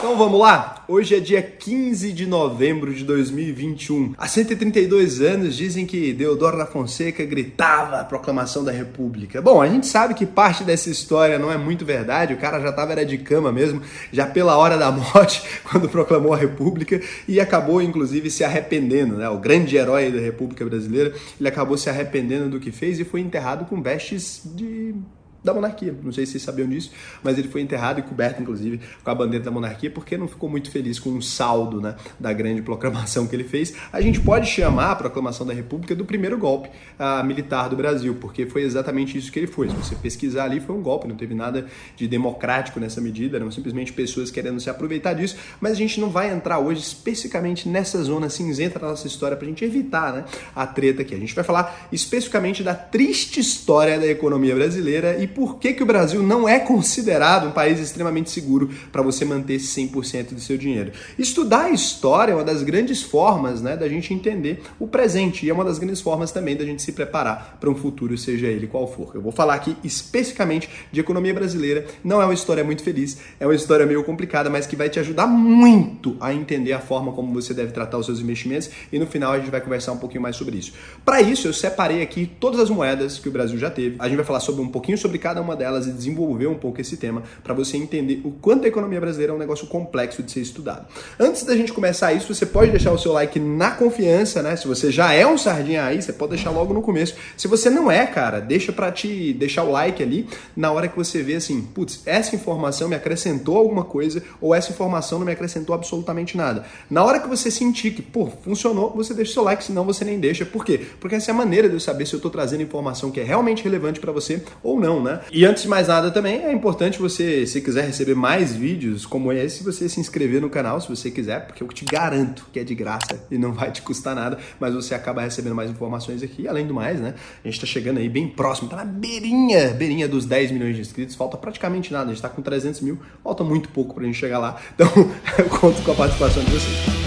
Então vamos lá? Hoje é dia 15 de novembro de 2021. Há 132 anos dizem que Deodoro da Fonseca gritava a proclamação da República. Bom, a gente sabe que parte dessa história não é muito verdade, o cara já estava de cama mesmo, já pela hora da morte, quando proclamou a República, e acabou inclusive se arrependendo, né? O grande herói da República Brasileira, ele acabou se arrependendo do que fez e foi enterrado com vestes da monarquia. Não sei se vocês sabiam disso, mas ele foi enterrado e coberto, inclusive, com a bandeira da monarquia, porque não ficou muito feliz com o saldo, né, da grande proclamação que ele fez. A gente pode chamar a proclamação da República do primeiro golpe militar do Brasil, porque foi exatamente isso que ele foi. Se você pesquisar ali, foi um golpe, não teve nada de democrático nessa medida, eram simplesmente pessoas querendo se aproveitar disso, mas a gente não vai entrar hoje especificamente nessa zona cinzenta da nossa história para a gente evitar, né, a treta aqui. A gente vai falar especificamente da triste história da economia brasileira e por que o Brasil não é considerado um país extremamente seguro para você manter 100% do seu dinheiro. Estudar a história é uma das grandes formas, né, da gente entender o presente e é uma das grandes formas também da gente se preparar para um futuro, seja ele qual for. Eu vou falar aqui especificamente de economia brasileira, não é uma história muito feliz, é uma história meio complicada, mas que vai te ajudar muito a entender a forma como você deve tratar os seus investimentos e no final a gente vai conversar um pouquinho mais sobre isso. Para isso eu separei aqui todas as moedas que o Brasil já teve, a gente vai falar um pouquinho sobre cada uma delas e desenvolver um pouco esse tema para você entender o quanto a economia brasileira é um negócio complexo de ser estudado. Antes da gente começar isso, você pode deixar o seu like na confiança, né? Se você já é um sardinha aí, você pode deixar logo no começo. Se você não é, cara, deixa para te deixar o like ali na hora que você vê assim, putz, essa informação me acrescentou alguma coisa ou essa informação não me acrescentou absolutamente nada. Na hora que você sentir que, pô, funcionou, você deixa o seu like, senão você nem deixa. Por quê? Porque essa é a maneira de eu saber se eu tô trazendo informação que é realmente relevante para você ou não, né? E antes de mais nada também, é importante você, se quiser receber mais vídeos como esse, você se inscrever no canal, se você quiser, porque eu te garanto que é de graça e não vai te custar nada, mas você acaba recebendo mais informações aqui. Além do mais, né, a gente tá chegando aí bem próximo, tá na beirinha dos 10 milhões de inscritos, falta praticamente nada, a gente tá com 300 mil, falta muito pouco pra gente chegar lá, então eu conto com a participação de vocês.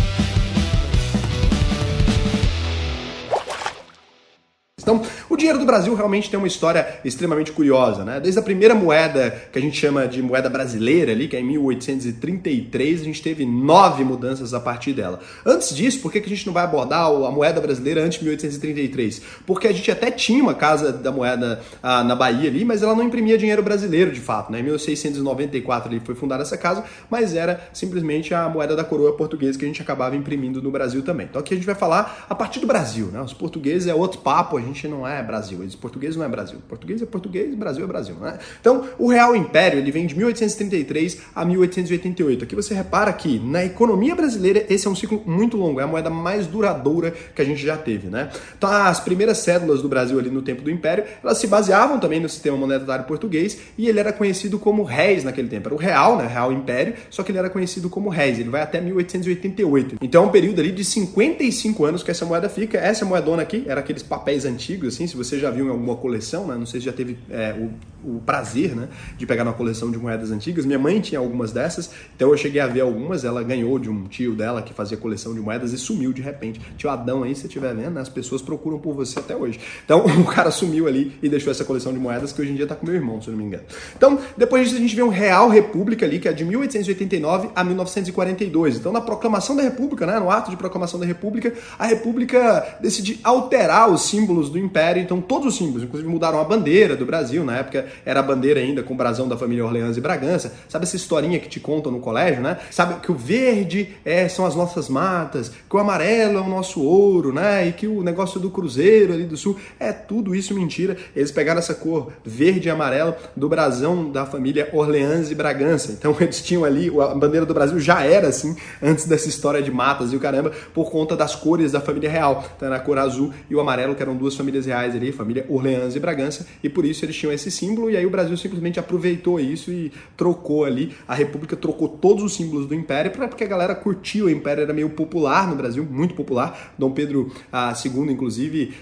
Então, o dinheiro do Brasil realmente tem uma história extremamente curiosa, né? Desde a primeira moeda, que a gente chama de moeda brasileira ali, que é em 1833, a gente teve 9 mudanças a partir dela. Antes disso, por que a gente não vai abordar a moeda brasileira antes de 1833? Porque a gente até tinha uma casa da moeda na Bahia ali, mas ela não imprimia dinheiro brasileiro de fato, né? Em 1694 ali foi fundada essa casa, mas era simplesmente a moeda da coroa portuguesa que a gente acabava imprimindo no Brasil também. Então aqui a gente vai falar a partir do Brasil, né? Os portugueses é outro papo, a gente não é Brasil, eles português não é Brasil. Português é português, Brasil é Brasil, né? Então, o Real Império, ele vem de 1833 a 1888. Aqui você repara que na economia brasileira esse é um ciclo muito longo, é a moeda mais duradoura que a gente já teve, né? Então, as primeiras cédulas do Brasil ali no tempo do Império, elas se baseavam também no sistema monetário português e ele era conhecido como réis naquele tempo. Era o real, né? Real Império, só que ele era conhecido como réis. Ele vai até 1888. Então, é um período ali de 55 anos que essa moeda fica. Essa moedona aqui era aqueles papéis antigos, assim, se você já viu em alguma coleção, né? Não sei se já teve o prazer, né, de pegar uma coleção de moedas antigas. Minha mãe tinha algumas dessas, então eu cheguei a ver algumas. Ela ganhou de um tio dela que fazia coleção de moedas e sumiu de repente. Tio Adão aí, se você estiver vendo, né, as pessoas procuram por você até hoje. Então o cara sumiu ali e deixou essa coleção de moedas que hoje em dia tá com meu irmão, se eu não me engano. Então depois disso a gente vê um Real República ali, que é de 1889 a 1942. Então na proclamação da República, né, no ato de proclamação da República, a República decide alterar os símbolos do Império. Então todos os símbolos, inclusive mudaram a bandeira do Brasil, na época era a bandeira ainda com o brasão da família Orleans e Bragança. Sabe essa historinha que te contam no colégio, né? Sabe que o verde são as nossas matas, que o amarelo é o nosso ouro, né? E que o negócio do Cruzeiro ali do Sul é tudo isso mentira. Eles pegaram essa cor verde e amarelo do brasão da família Orleans e Bragança. Então eles tinham ali, a bandeira do Brasil já era assim antes dessa história de matas e o caramba, por conta das cores da família real. Então era a cor azul e o amarelo, que eram duas famílias reais ali, família Orleans e Bragança, e por isso eles tinham esse símbolo, e aí o Brasil simplesmente aproveitou isso e trocou ali, a República trocou todos os símbolos do Império, porque a galera curtiu, o Império era meio popular no Brasil, muito popular. Dom Pedro II, inclusive,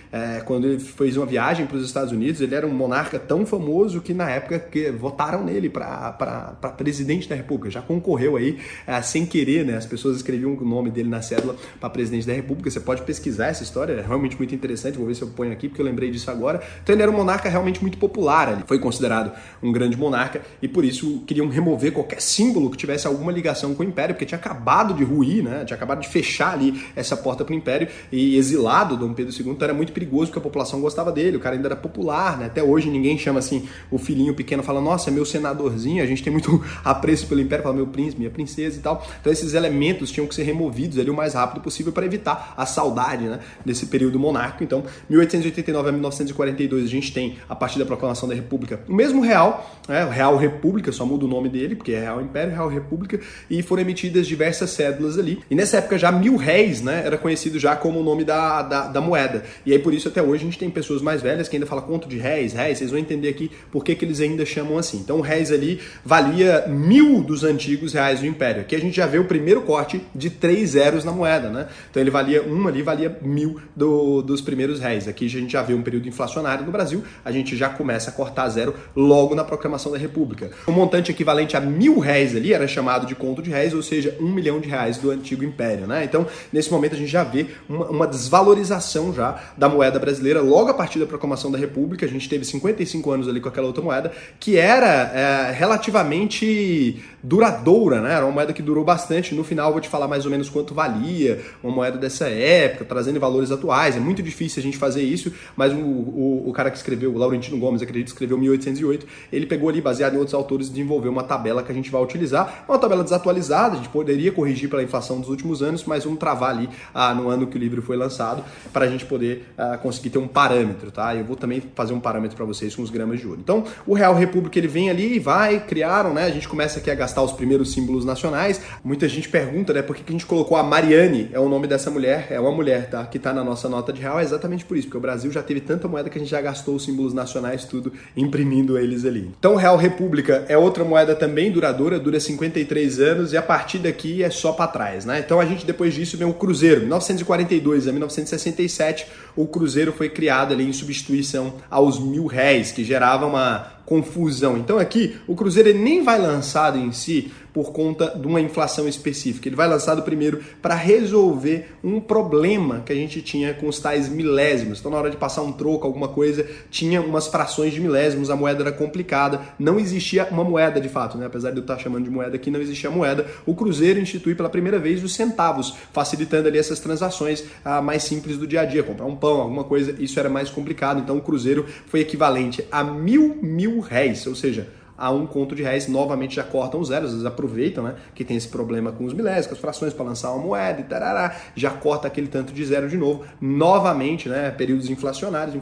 quando ele fez uma viagem para os Estados Unidos, ele era um monarca tão famoso que na época que votaram nele para presidente da República, já concorreu aí sem querer, né? As pessoas escreviam o nome dele na cédula para presidente da República. Você pode pesquisar essa história, é realmente muito interessante, vou ver se eu ponho ponho aqui porque eu lembrei disso agora. Então ele era um monarca realmente muito popular, ele foi considerado um grande monarca e por isso queriam remover qualquer símbolo que tivesse alguma ligação com o Império, porque tinha acabado de ruir, né? Tinha acabado de fechar ali essa porta para o Império e exilado Dom Pedro II, então era muito perigoso porque a população gostava dele, o cara ainda era popular, né? Até hoje ninguém chama assim o filhinho pequeno, fala, nossa, meu senadorzinho, a gente tem muito apreço pelo Império, fala meu príncipe, minha princesa e tal. Então esses elementos tinham que ser removidos ali o mais rápido possível para evitar a saudade, né, desse período monárquico. Então, 1889 a 1942 a gente tem, a partir da proclamação da República, o mesmo real, né, o Real República, só muda o nome dele, porque é Real Império, Real República, e foram emitidas diversas cédulas ali. E nessa época já 1000 réis, né, era conhecido já como o nome da moeda. E aí por isso até hoje a gente tem pessoas mais velhas que ainda falam conto de réis, vocês vão entender aqui por que eles ainda chamam assim. Então o réis ali valia 1000 dos antigos reais do Império. Aqui a gente já vê o primeiro corte de 3 zeros na moeda, né? Então ele valia, ali valia 1000 dos primeiros réis. Aqui a gente já vê um período inflacionário no Brasil, a gente já começa a cortar zero logo na proclamação da República. O montante equivalente a 1000 réis ali era chamado de conto de réis, ou seja, 1 milhão de reais do antigo Império, né? Então nesse momento a gente já vê uma desvalorização já da moeda brasileira logo a partir da proclamação da República. A gente teve 55 anos ali com aquela outra moeda que era relativamente duradoura, né? Era uma moeda que durou bastante. No final eu vou te falar mais ou menos quanto valia uma moeda dessa época, trazendo valores atuais. É muito difícil a gente fazer isso, mas o cara que escreveu, o Laurentino Gomes, acredito que escreveu 1808, ele pegou ali, baseado em outros autores, desenvolveu uma tabela que a gente vai utilizar. Uma tabela desatualizada, a gente poderia corrigir pela inflação dos últimos anos, mas vamos travar ali no ano que o livro foi lançado, para a gente poder conseguir ter um parâmetro, tá? Eu vou também fazer um parâmetro para vocês com os gramas de ouro. Então, o Real República, ele vem ali e criaram, né? A gente começa aqui a gastar os primeiros símbolos nacionais. Muita gente pergunta, né, por que a gente colocou a Mariane, é o nome dessa mulher, é uma mulher, tá? Que tá na nossa nota de real, é exatamente por isso, porque o Brasil já teve tanta moeda que a gente já gastou os símbolos nacionais tudo imprimindo eles ali. Então, o Real República é outra moeda também duradoura, dura 53 anos e a partir daqui é só para trás, né? Então, a gente depois disso vem o Cruzeiro. 1942 a 1967, o Cruzeiro foi criado ali em substituição aos 1000 réis, que gerava uma confusão. Então aqui, o Cruzeiro ele nem vai lançado em si por conta de uma inflação específica. Ele vai lançado primeiro para resolver um problema que a gente tinha com os tais milésimos. Então na hora de passar um troco, alguma coisa, tinha umas frações de milésimos, a moeda era complicada, não existia uma moeda de fato, né? Apesar de eu estar chamando de moeda aqui, não existia moeda. O Cruzeiro institui pela primeira vez os centavos, facilitando ali essas transações mais simples do dia a dia, comprar um pão, alguma coisa, isso era mais complicado. Então o Cruzeiro foi equivalente a 1000 réis, ou seja, a um conto de réis, novamente já cortam os zeros, eles aproveitam, né, que tem esse problema com os milésimos, com as frações para lançar uma moeda e tarará, já corta aquele tanto de zero de novo, novamente, né, períodos inflacionários,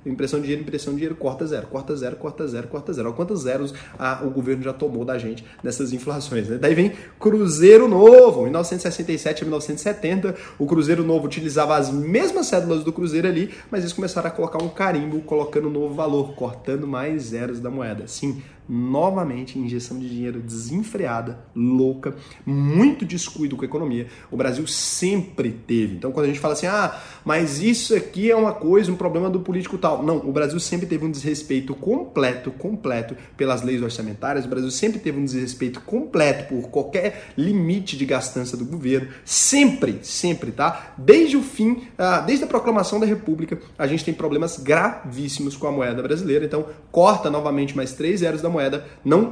impressão de dinheiro, corta zero. Olha quantos zeros o governo já tomou da gente nessas inflações, né? Daí vem Cruzeiro Novo, 1967 a 1970, o Cruzeiro Novo utilizava as mesmas cédulas do Cruzeiro ali, mas eles começaram a colocar um carimbo, colocando um novo valor, cortando mais zeros da moeda. Sim, novamente, injeção de dinheiro desenfreada, louca, muito descuido com a economia. O Brasil sempre teve. Então, quando a gente fala assim, mas isso aqui é uma coisa, um problema do político tal. Não, o Brasil sempre teve um desrespeito completo pelas leis orçamentárias. O Brasil sempre teve um desrespeito completo por qualquer limite de gastança do governo. Sempre, tá? Desde o fim, desde a proclamação da República, a gente tem problemas gravíssimos com a moeda brasileira. Então, corta novamente mais 3 zeros da moeda,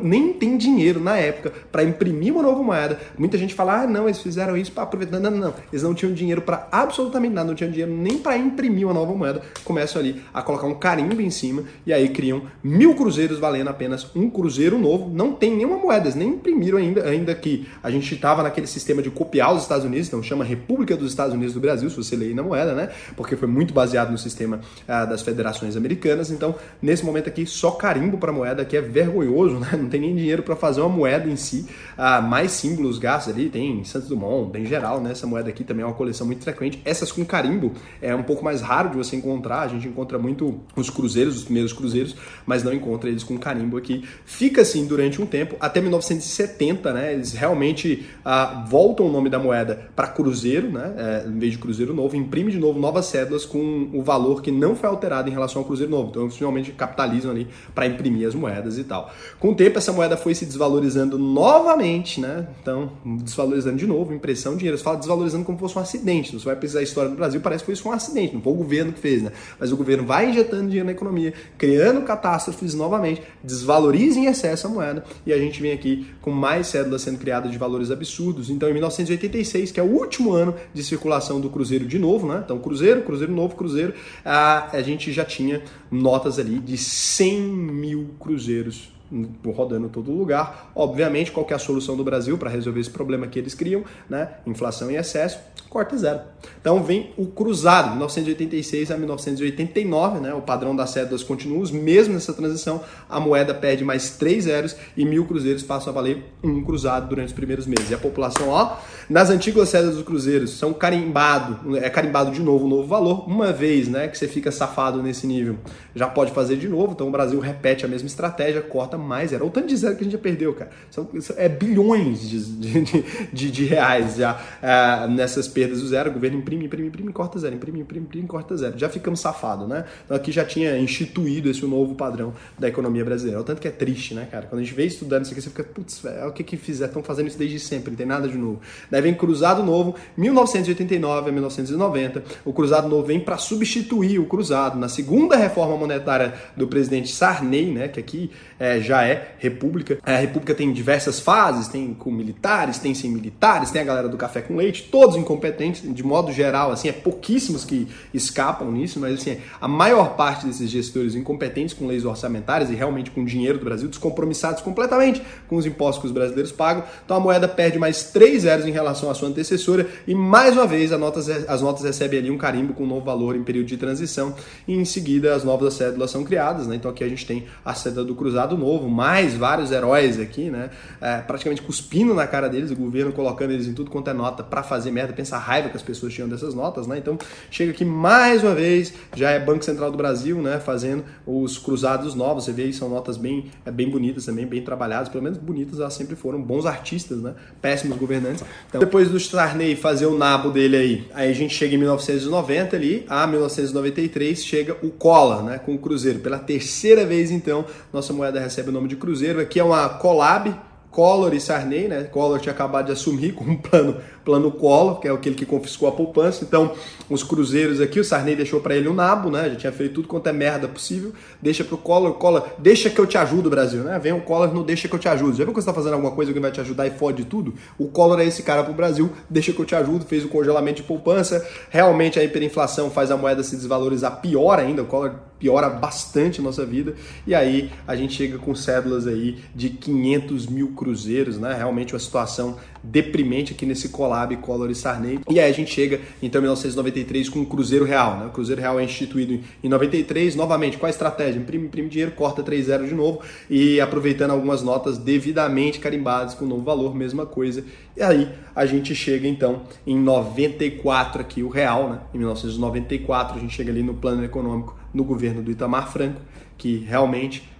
nem tem dinheiro na época para imprimir uma nova moeda. Muita gente fala, não, eles fizeram isso para aproveitar. Não, eles não tinham dinheiro para absolutamente nada, não tinham dinheiro nem para imprimir uma nova moeda. Começam ali a colocar um carimbo em cima e aí criam 1000 cruzeiros valendo apenas um cruzeiro novo. Não tem nenhuma moeda, eles nem imprimiram ainda que a gente estava naquele sistema de copiar os Estados Unidos, então chama República dos Estados Unidos do Brasil, se você ler aí na moeda, né? Porque foi muito baseado no sistema das federações americanas. Então, nesse momento aqui, só carimbo para moeda, que é vergonhoso, né? Não tem nem dinheiro para fazer uma moeda em si. Mais símbolos gastos ali, tem Santos Dumont, tem geral, né? Essa moeda aqui também é uma coleção muito frequente. Essas com carimbo é um pouco mais raro de você encontrar, a gente encontra muito os cruzeiros, os primeiros cruzeiros, mas não encontra eles com carimbo aqui. Fica assim durante um tempo, até 1970, né? Eles realmente voltam o nome da moeda para cruzeiro, né? Em vez de cruzeiro novo, imprime de novo novas cédulas com o valor que não foi alterado em relação ao cruzeiro novo. Então, eles finalmente capitalizam ali para imprimir as moedas e tal. tal. Com o tempo, essa moeda foi se desvalorizando novamente, né? Então, desvalorizando de novo, impressão, dinheiro. Você fala desvalorizando como se fosse um acidente. Você vai pesquisar a história do Brasil, parece que foi isso um acidente, não foi o governo que fez, né? Mas o governo vai injetando dinheiro na economia, criando catástrofes novamente, desvaloriza em excesso a moeda, e a gente vem aqui com mais cédulas sendo criadas de valores absurdos. Então, em 1986, que é o último ano de circulação do Cruzeiro de novo, né? Então, Cruzeiro novo, Cruzeiro, a gente já tinha notas ali de 100 mil cruzeiros rodando em todo lugar. Obviamente, qual que é a solução do Brasil para resolver esse problema que eles criam, né? Inflação em excesso, corta zero. Então vem o cruzado, 1986 a 1989, né? O padrão das cédulas continua os mesmos nessa transição, a moeda perde mais 3 zeros e 1.000 cruzeiros passam a valer um cruzado durante os primeiros meses. E a população, ó, nas antigas cédulas dos cruzeiros, são carimbado de novo um novo valor, uma vez, né, que você fica safado nesse nível, já pode fazer de novo, então o Brasil repete a mesma estratégia, corta mais zero. Olha o tanto de zero que a gente já perdeu, cara. É bilhões de reais já nessas perdas do zero. O governo imprime, corta zero, imprime, corta zero. Já ficamos safados, né? Então aqui já tinha instituído esse novo padrão da economia brasileira. Olha o tanto que é triste, né, cara? Quando a gente vê estudando isso aqui, você fica, putz, velho, o que fizeram? Estão fazendo isso desde sempre, não tem nada de novo. Daí vem cruzado novo, 1989 a 1990. O cruzado novo vem para substituir o cruzado na segunda reforma monetária do presidente Sarney, né, que aqui já é república. A república tem diversas fases, tem com militares, tem sem militares, tem a galera do café com leite, todos incompetentes, de modo geral, assim, pouquíssimos que escapam nisso, mas assim, a maior parte desses gestores incompetentes com leis orçamentárias e realmente com o dinheiro do Brasil, descompromissados completamente com os impostos que os brasileiros pagam. Então a moeda perde mais 3 zeros em relação à sua antecessora e mais uma vez as notas recebem ali um carimbo com um novo valor em período de transição e em seguida as novas cédulas são criadas, né? Então aqui a gente tem a cédula do cruzado novo, mais vários heróis aqui, né? Praticamente cuspindo na cara deles, o governo colocando eles em tudo quanto é nota para fazer merda, pensa a raiva que as pessoas tinham dessas notas, né? Então chega aqui mais uma vez, já é Banco Central do Brasil, né? Fazendo os cruzados novos, você vê aí, são notas bem bonitas também, bem trabalhadas, pelo menos bonitas elas sempre foram, bons artistas, né? Péssimos governantes. Então, depois do Sarney fazer o nabo dele aí a gente chega em 1990 ali, a 1993 chega o Collor, né? Com o Cruzeiro. Pela terceira vez, então, nossa moeda recebe o nome de Cruzeiro. Aqui é uma collab, Collor e Sarney, né? Collor tinha acabado de assumir com um plano Collor, que é aquele que confiscou a poupança. Então, os cruzeiros aqui, o Sarney deixou para ele o nabo, né? Já tinha feito tudo quanto é merda possível. Deixa pro Collor, deixa que eu te ajudo, Brasil, né? Vem o Collor, não deixa que eu te ajudo. Já viu que você tá fazendo alguma coisa que vai te ajudar e fode tudo? O Collor é esse cara pro Brasil, deixa que eu te ajudo, fez o congelamento de poupança. Realmente a hiperinflação faz a moeda se desvalorizar pior ainda, o Collor piora bastante a nossa vida. E aí a gente chega com cédulas aí de 500 mil cruzeiros, né? Realmente uma situação deprimente aqui nesse collab Collor e Sarney. E aí a gente chega então em 1993 com o Cruzeiro Real, né? O Cruzeiro Real é instituído em 93, novamente, qual a estratégia? Imprime dinheiro, corta 3 zeros de novo e aproveitando algumas notas devidamente carimbadas com novo valor, mesma coisa. E aí a gente chega então em 94 aqui o Real, né? Em 1994 a gente chega ali no plano econômico no governo do Itamar Franco, que realmente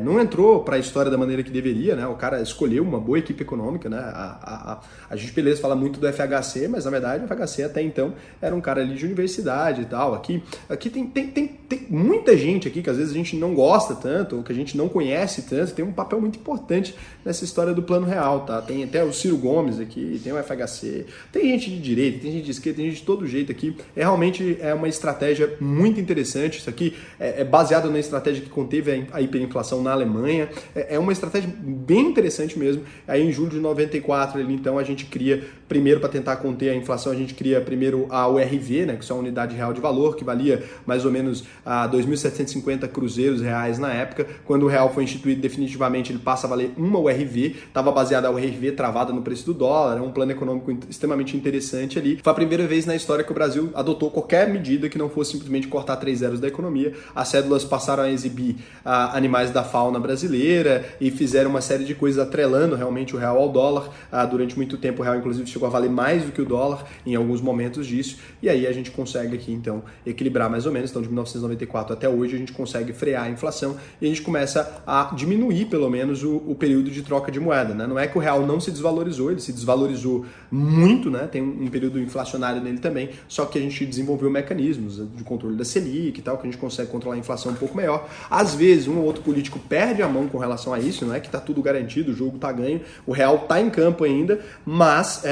não entrou para a história da maneira que deveria, né? O cara escolheu uma boa equipe econômica, né? A gente, beleza, fala muito do FHC, mas na verdade o FHC até então era um cara ali de universidade e tal. Aqui tem muita gente aqui que às vezes a gente não gosta tanto, ou que a gente não conhece tanto, tem um papel muito importante nessa história do Plano Real, tá? Tem até o Ciro Gomes aqui, tem o FHC, tem gente de direita, tem gente de esquerda, tem gente de todo jeito aqui. Realmente é uma estratégia muito interessante. Isso aqui é baseado na estratégia que conteve a hiperinflação na Alemanha. É uma estratégia bem interessante mesmo. Aí em julho de 94, então, a gente cria, primeiro para tentar conter a inflação, a gente cria primeiro a URV, né, que é a Unidade Real de Valor, que valia mais ou menos 2.750 cruzeiros reais na época. Quando o real foi instituído definitivamente, ele passa a valer uma URV. Estava baseada a URV travada no preço do dólar, é um plano econômico extremamente interessante ali. Foi a primeira vez na história que o Brasil adotou qualquer medida que não fosse simplesmente cortar 3 zeros da economia. As cédulas passaram a exibir animais da fauna brasileira e fizeram uma série de coisas atrelando realmente o real ao dólar. Durante muito tempo o real inclusive chegou a valer mais do que o dólar em alguns momentos disso, e aí a gente consegue aqui então equilibrar mais ou menos. Então de 1994 até hoje a gente consegue frear a inflação e a gente começa a diminuir pelo menos o período de troca de moeda, né? Não é que o real não se desvalorizou, ele se desvalorizou muito, né? Tem um período inflacionário nele também, só que a gente desenvolveu mecanismos de controle da Selic e tal, que a gente consegue controlar a inflação um pouco melhor. Às vezes vezes um ou outro político perde a mão com relação a isso, não é que tá tudo garantido, o jogo tá ganho, o real tá em campo ainda, mas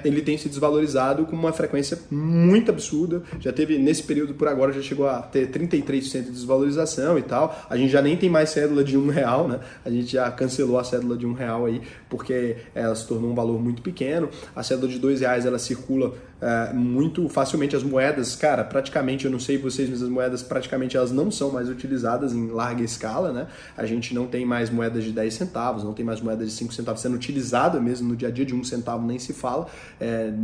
ele tem se desvalorizado com uma frequência muito absurda. Já teve, nesse período por agora, já chegou a ter 33% de desvalorização e tal. A gente já nem tem mais cédula de R$1, né? A gente já cancelou a cédula de R$1 aí, porque ela se tornou um valor muito pequeno. A cédula de R$2 ela circula muito facilmente. As moedas, cara, praticamente, eu não sei vocês, mas as moedas praticamente elas não são mais utilizadas em larga escala, né? A gente não tem mais moedas de 10 centavos, não tem mais moedas de 5 centavos sendo utilizada mesmo no dia a dia, de 1 centavo nem se fala.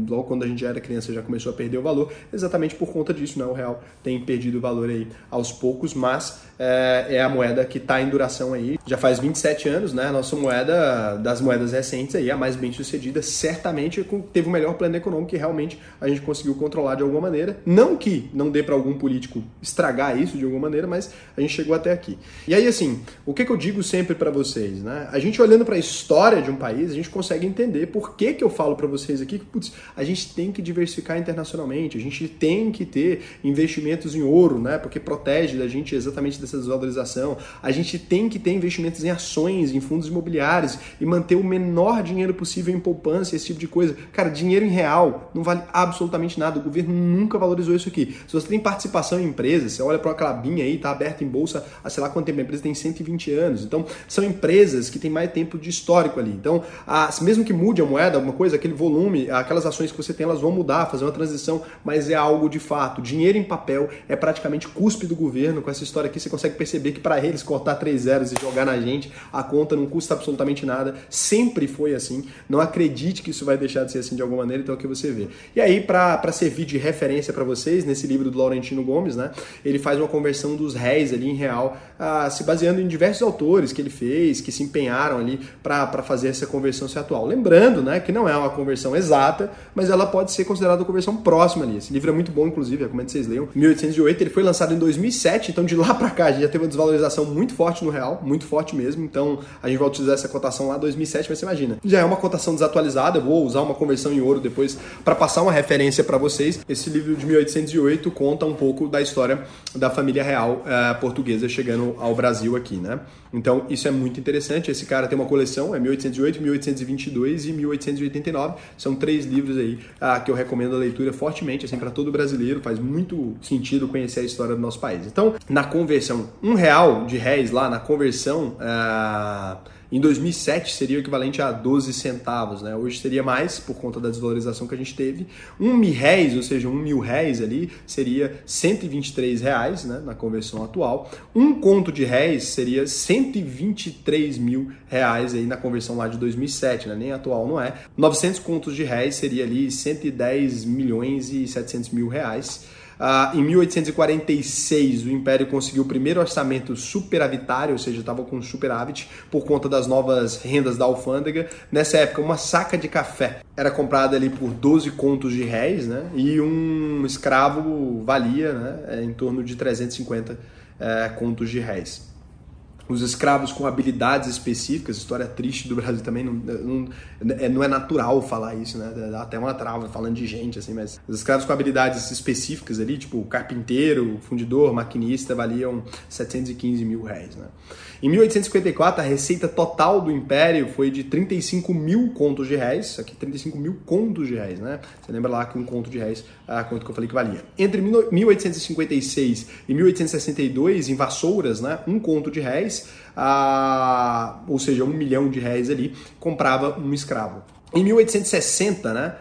Logo quando a gente era criança já começou a perder o valor, exatamente por conta disso, né? O real tem perdido o valor aí aos poucos, mas é a moeda que está em duração aí. Já faz 27 anos, né? A nossa moeda, das moedas recentes aí, a mais bem sucedida, certamente teve o melhor plano econômico que realmente a gente conseguiu controlar de alguma maneira. Não que não dê para algum político estragar isso de alguma maneira, mas a gente chegou até aqui. E aí, assim, o que eu digo sempre para vocês, né? A gente olhando para a história de um país, a gente consegue entender por que eu falo para vocês aqui que, putz, a gente tem que diversificar internacionalmente, a gente tem que ter investimentos em ouro, né? Porque protege da gente exatamente dessa desvalorização. A gente tem que ter investimentos em ações, em fundos imobiliários e manter o menor dinheiro possível em poupança, esse tipo de coisa. Cara, dinheiro em real não vale absolutamente nada. O governo nunca valorizou isso aqui. Se você tem participação em empresas, você olha para uma clabinha aí, tá aberta em bolsa há sei lá quanto tempo, a empresa tem 120 anos. Então, são empresas que têm mais tempo de histórico ali. Então, mesmo que mude a moeda, alguma coisa, aquele volume, aquelas ações que você tem, elas vão mudar, fazer uma transição, mas é algo de fato. Dinheiro em papel é praticamente cuspe do governo. Com essa história aqui, você consegue perceber que para eles cortar 3 zeros e jogar na gente, a conta não custa absolutamente nada. Sempre foi assim. Não acredite que isso vai deixar de ser assim de alguma maneira, então é o que você vê. E aí, para servir de referência para vocês, nesse livro do Laurentino Gomes, né, ele faz uma conversão dos réis ali em real, se baseando em diversos autores que ele fez, que se empenharam ali para fazer essa conversão ser atual. Lembrando, né, que não é uma conversão exata, mas ela pode ser considerada uma conversão próxima ali. Esse livro é muito bom, inclusive, recomendo que vocês leiam. 1808, ele foi lançado em 2007, então de lá para cá a gente já teve uma desvalorização muito forte no real, muito forte mesmo, então a gente vai utilizar essa cotação lá em 2007, mas você imagina, já é uma cotação desatualizada, eu vou usar uma conversão em ouro depois para passar uma referência para vocês. Esse livro de 1808 conta um pouco da história da família real portuguesa chegando ao Brasil aqui, né? Então isso é muito interessante. Esse cara tem uma coleção, é 1808, 1822 e 1889, são 3 livros aí que eu recomendo a leitura fortemente, assim, para todo brasileiro, faz muito sentido conhecer a história do nosso país. Então, na conversão, R$1 de réis lá, na conversão em 2007 seria o equivalente a 12 centavos, né? Hoje seria mais, por conta da desvalorização que a gente teve. R$1.000, ou seja, R$1.000 ali, seria R$123, né? Na conversão atual. Um conto de réis seria R$123.000 aí na conversão lá de 2007, né? Nem atual não é. 900 contos de réis seria ali R$110.700.000. Em 1846, o Império conseguiu o primeiro orçamento superavitário, ou seja, estava com superávit por conta das novas rendas da alfândega. Nessa época, uma saca de café era comprada ali por 12 contos de réis, né? E um escravo valia, né, em torno de 350 contos de réis. Os escravos com habilidades específicas, história triste do Brasil também, não é natural falar isso, né? Dá até uma trava falando de gente, assim, mas os escravos com habilidades específicas ali, tipo carpinteiro, fundidor, maquinista, valiam R$715.000, né? Em 1854, a receita total do Império foi de 35.000 contos de réis, isso aqui 35.000 contos de réis, né? Você lembra lá que um conto de réis, quanto que eu falei que valia. Entre 1856 e 1862, em Vassouras, né, um conto de réis, ou seja, R$1 milhão ali, comprava um escravo. Em 1860, né,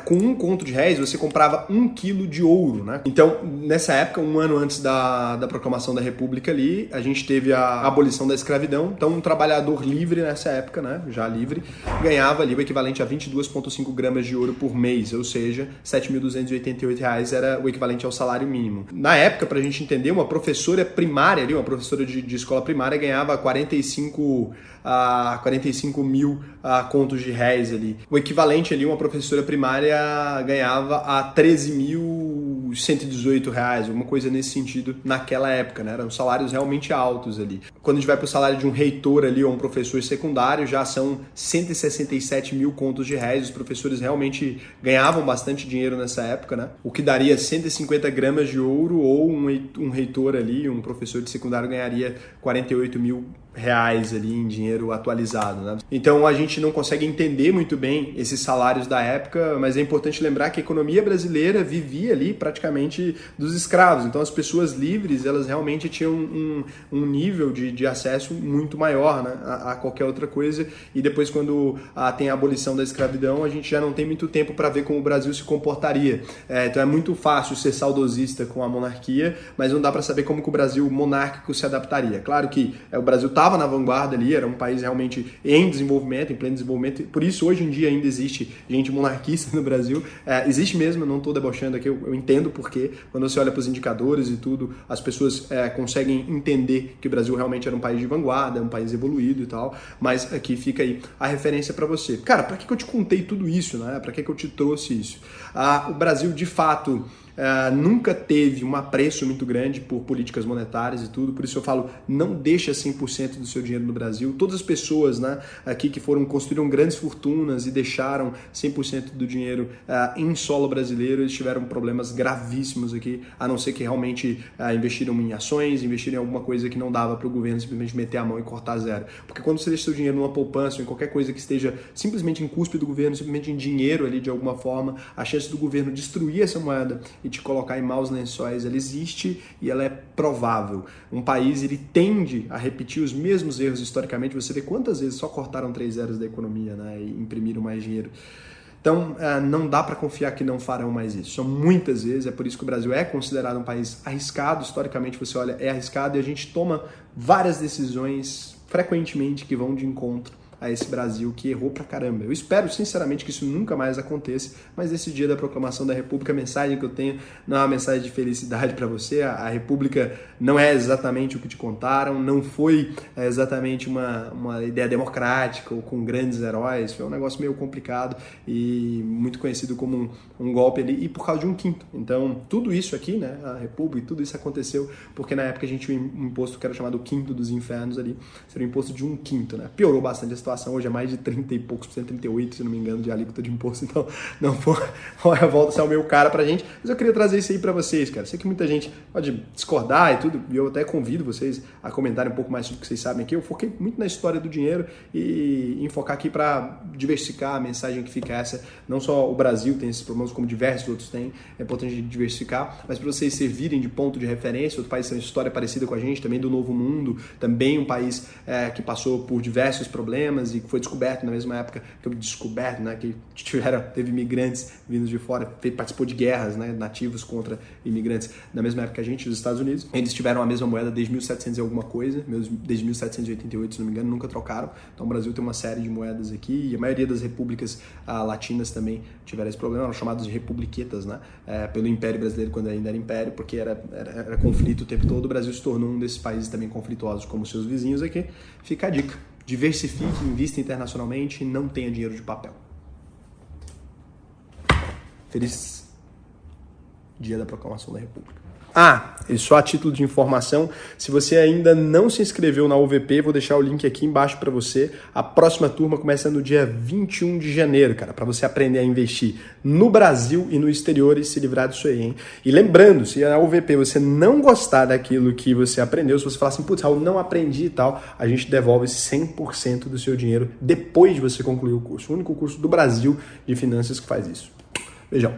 com um conto de réis, você comprava 1 quilo de ouro, né? Então, nessa época, um ano antes da proclamação da República ali, a gente teve a abolição da escravidão. Então, um trabalhador livre nessa época, né, já livre, ganhava ali o equivalente a 22,5 gramas de ouro por mês, ou seja, R$7.288 era o equivalente ao salário mínimo. Na época, pra gente entender, uma professora primária ali, uma professora de escola primária ganhava 45 mil contos de réis ali. O equivalente ali, uma professora primária ganhava a 13 mil os R$118, alguma coisa nesse sentido naquela época, né? Eram salários realmente altos ali. Quando a gente vai para o salário de um reitor ali ou um professor secundário, já são 167 mil contos de réis. Os professores realmente ganhavam bastante dinheiro nessa época, né? O que daria 150 gramas de ouro, ou um reitor ali, um professor de secundário ganharia 48 mil reais ali em dinheiro atualizado, né? Então a gente não consegue entender muito bem esses salários da época, mas é importante lembrar que a economia brasileira vivia ali praticamente dos escravos. Então as pessoas livres, elas realmente tinham um nível de acesso muito maior, né, a qualquer outra coisa. E depois, quando tem a abolição da escravidão, a gente já não tem muito tempo para ver como o Brasil se comportaria. Então é muito fácil ser saudosista com a monarquia, mas não dá para saber como que o Brasil monárquico se adaptaria. Claro que o Brasil estava na vanguarda ali, era um país realmente em desenvolvimento, em pleno desenvolvimento, por isso hoje em dia ainda existe gente monarquista no Brasil, existe mesmo, eu não estou debochando aqui, eu entendo porque quando você olha para os indicadores e tudo, as pessoas conseguem entender que o Brasil realmente era um país de vanguarda, um país evoluído e tal, mas aqui fica aí a referência para você. Cara, para que eu te contei tudo isso, né? Para que eu te trouxe isso? O Brasil, de fato, nunca teve um apreço muito grande por políticas monetárias e tudo, por isso eu falo, não deixa 100% do seu dinheiro no Brasil. Todas as pessoas, né, aqui que construíram grandes fortunas e deixaram 100% do dinheiro em solo brasileiro, eles tiveram problemas gravíssimos aqui, a não ser que realmente investiram em ações, investiram em alguma coisa que não dava para o governo simplesmente meter a mão e cortar zero. Porque quando você deixa seu dinheiro numa poupança ou em qualquer coisa que esteja simplesmente em cuspe do governo, simplesmente em dinheiro ali de alguma forma, a chance do governo destruir essa moeda e te colocar em maus lençóis, ela existe e ela é provável. Um país, ele tende a repetir os mesmos erros historicamente. Você vê quantas vezes só cortaram 3 zeros da economia, né, e imprimiram mais dinheiro. Então, não dá para confiar que não farão mais isso. São muitas vezes, é por isso que o Brasil é considerado um país arriscado. Historicamente, você olha, é arriscado, e a gente toma várias decisões frequentemente que vão de encontro a esse Brasil que errou pra caramba. Eu espero, sinceramente, que isso nunca mais aconteça, mas esse dia da proclamação da República, a mensagem que eu tenho não é uma mensagem de felicidade para você. A República não é exatamente o que te contaram, não foi exatamente uma ideia democrática ou com grandes heróis, foi um negócio meio complicado e muito conhecido como um golpe ali, e por causa de um quinto. Então, tudo isso aqui, né, a República, tudo isso aconteceu porque na época a gente tinha um imposto que era chamado quinto dos infernos ali, seria um imposto de 1/5, né? Piorou bastante a situação. Hoje é mais de 30 e poucos por cento, 38, se não me engano, de alíquota de imposto. Então, não foi uma revolta, é o meu cara pra gente. Mas eu queria trazer isso aí pra vocês, cara. Sei que muita gente pode discordar e tudo, e eu até convido vocês a comentarem um pouco mais sobre o que vocês sabem aqui. Eu foquei muito na história do dinheiro e em focar aqui pra diversificar a mensagem que fica essa. Não só o Brasil tem esses problemas, como diversos outros têm. É importante diversificar, mas para vocês servirem de ponto de referência. Outro país tem uma história parecida com a gente, também do Novo Mundo, também um país que passou por diversos problemas e que foi descoberto na mesma época né, que teve imigrantes vindos de fora, participou de guerras, né, nativos contra imigrantes na mesma época que a gente, os Estados Unidos. Eles tiveram a mesma moeda desde 1700 e alguma coisa, desde 1788, se não me engano, nunca trocaram. Então o Brasil tem uma série de moedas aqui e a maioria das repúblicas latinas também tiveram esse problema, eram chamadas de republiquetas, né, pelo Império Brasileiro, quando ainda era Império, porque era conflito o tempo todo. O Brasil se tornou um desses países também conflituosos como seus vizinhos aqui. Fica a dica. Diversifique, invista internacionalmente e não tenha dinheiro de papel. Feliz dia da proclamação da República. E só a título de informação, se você ainda não se inscreveu na UVP, vou deixar o link aqui embaixo para você. A próxima turma começa no dia 21 de janeiro, cara, para você aprender a investir no Brasil e no exterior e se livrar disso aí, hein? E lembrando, se na UVP você não gostar daquilo que você aprendeu, se você falar assim, putz, Raul, não aprendi e tal, a gente devolve 100% do seu dinheiro depois de você concluir o curso. O único curso do Brasil de finanças que faz isso. Beijão.